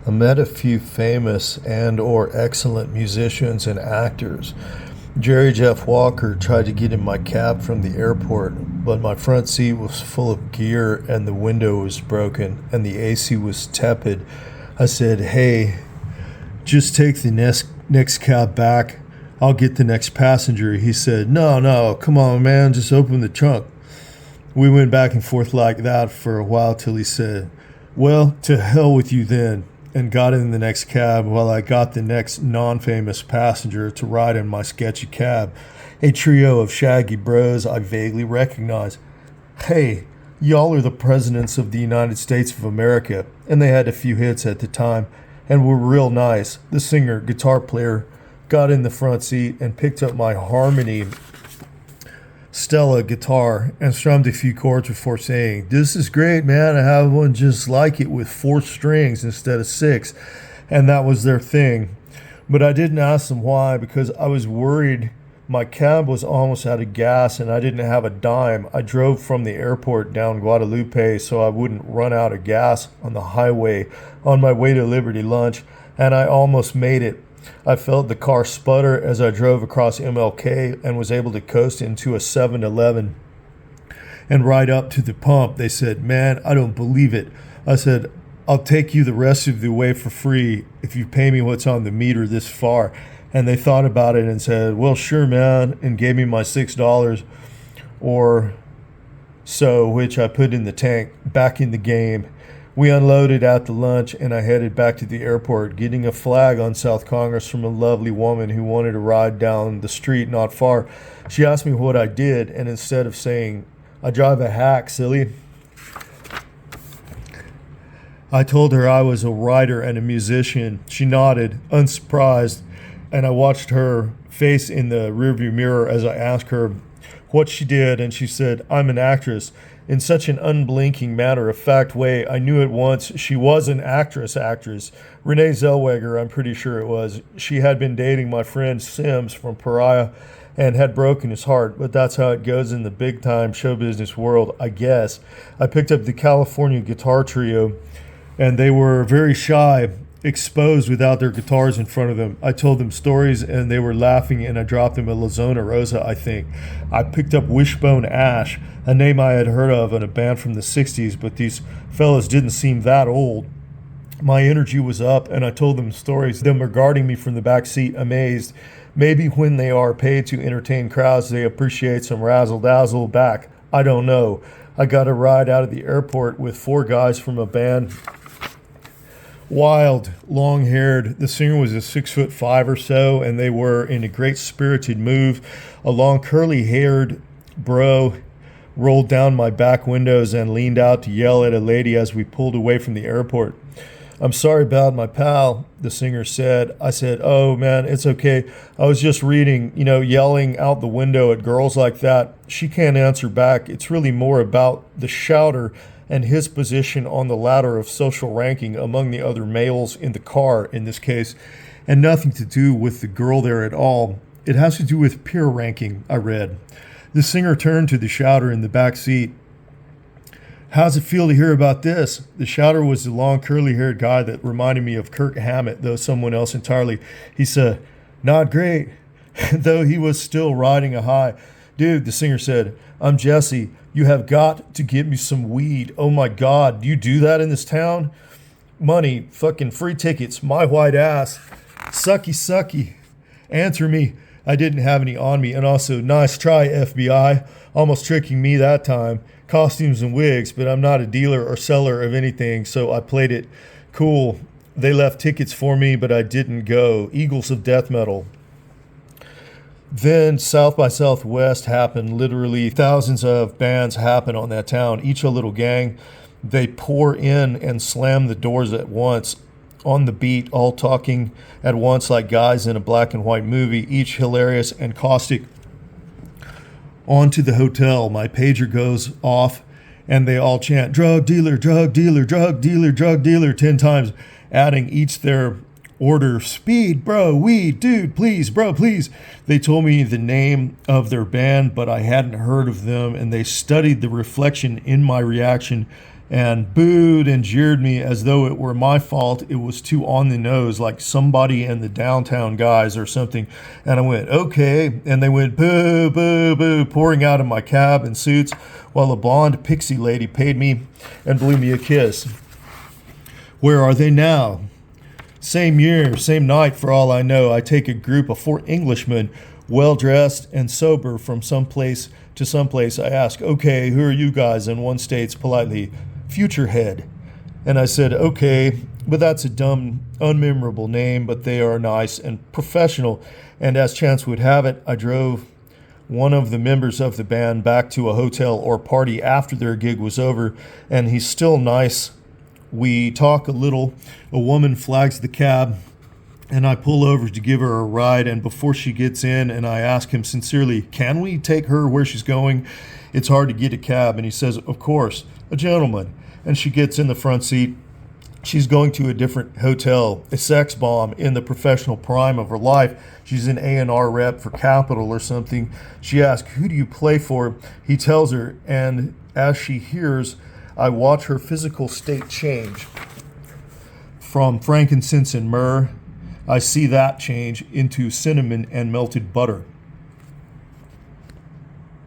I met a few famous and or excellent musicians and actors. Jerry Jeff Walker tried to get in my cab from the airport, but my front seat was full of gear and the window was broken and the AC was tepid. I said, "Hey, just take the next cab back. I'll get the next passenger." He said, No, come on, man, just open the trunk." We went back and forth like that for a while till he said, "Well, to hell with you then," and got in the next cab while I got the next non-famous passenger to ride in my sketchy cab, a trio of shaggy bros I vaguely recognized. "Hey, y'all are the presidents of the United States of America," and they had a few hits at the time and were real nice. The singer, guitar player, got in the front seat and picked up my Harmony Stella guitar and strummed a few chords before saying, "This is great, man. I have one just like it with 4 strings instead of 6. And that was their thing. But I didn't ask them why because I was worried my cab was almost out of gas and I didn't have a dime. I drove from the airport down Guadalupe so I wouldn't run out of gas on the highway on my way to Liberty Lunch, and I almost made it. I felt the car sputter as I drove across MLK and was able to coast into a 7-Eleven and ride up to the pump. They said, "Man, I don't believe it." I said, "I'll take you the rest of the way for free if you pay me what's on the meter this far." And they thought about it and said, "Well, sure, man," and gave me my $6 or so, which I put in the tank, back in the game. We unloaded at the lunch and I headed back to the airport, getting a flag on South Congress from a lovely woman who wanted to ride down the street not far. She asked me what I did, and instead of saying, "I drive a hack, silly," I told her I was a writer and a musician. She nodded, unsurprised, and I watched her face in the rearview mirror as I asked her what she did, and she said, "I'm an actress." In such an unblinking, matter-of-fact way, I knew at once she was an actress. Renee Zellweger, I'm pretty sure it was. She had been dating my friend Sims from Pariah and had broken his heart, but that's how it goes in the big-time show business world, I guess. I picked up the California Guitar Trio, and they were very shy, exposed without their guitars in front of them. I told them stories and they were laughing, and I dropped them a La Zona Rosa, I think. I picked up Wishbone Ash, a name I had heard of in a band from the 60s, but these fellas didn't seem that old. My energy was up and I told them stories, them regarding me from the back seat, amazed. Maybe when they are paid to entertain crowds, they appreciate some razzle-dazzle back. I don't know. I got a ride out of the airport with 4 guys from a band. Wild, long-haired. The singer was a 6'5" or so, and they were in a great spirited mood. A long, curly-haired bro rolled down my back windows and leaned out to yell at a lady as we pulled away from the airport. "I'm sorry about my pal," the singer said. I said, "Oh, man, it's okay. I was just reading, yelling out the window at girls like that. She can't answer back. It's really more about the shouter and his position on the ladder of social ranking among the other males in the car in this case, and nothing to do with the girl there at all. It has to do with peer ranking," I read. The singer turned to the shouter in the back seat. "How's it feel to hear about this?" The shouter was the long curly-haired guy that reminded me of Kirk Hammett, though someone else entirely. He said, "Not great," though he was still riding a high. "Dude," the singer said, "I'm Jesse. You have got to get me some weed. Oh my God, do you do that in this town? Money, fucking free tickets, my white ass. Sucky. Answer me." I didn't have any on me, and also, "Nice try, FBI. Almost tricking me that time. Costumes and wigs, but I'm not a dealer or seller of anything, so I played it cool. They left tickets for me, but I didn't go. Eagles of death metal." Then South by Southwest happened. Literally thousands of bands happen on that town, each a little gang. They pour in and slam the doors at once, on the beat, all talking at once like guys in a black and white movie, each hilarious and caustic. On to the hotel. My pager goes off and they all chant, "Drug dealer, drug dealer, drug dealer, drug dealer," 10 times, adding each their order. "Speed, bro, weed, dude, please, bro, please." They told me the name of their band, but I hadn't heard of them, and they studied the reflection in my reaction and booed and jeered me as though it were my fault. It was too on the nose, like somebody in the downtown guys or something. And I went, okay. And they went, boo, boo, boo, pouring out of my cab in suits, while a blonde pixie lady paid me and blew me a kiss. Where are they now? Same year, same night, for all I know. I take a group of 4 Englishmen, well-dressed and sober, from someplace to someplace. I ask, okay, who are you guys? And one states politely, Future Head. And I said, okay, but that's a dumb, unmemorable name, but they are nice and professional. And as chance would have it, I drove one of the members of the band back to a hotel or party after their gig was over, and he's still nice. We talk a little. A woman flags the cab, and I pull over to give her a ride. And before she gets in, and I ask him sincerely, can we take her where she's going? It's hard to get a cab. And he says, of course, a gentleman. And she gets in the front seat. She's going to a different hotel, a sex bomb in the professional prime of her life. She's an A&R rep for Capital or something. She asks, who do you play for? He tells her, and as she hears, I watch her physical state change. From frankincense and myrrh, I see that change into cinnamon and melted butter.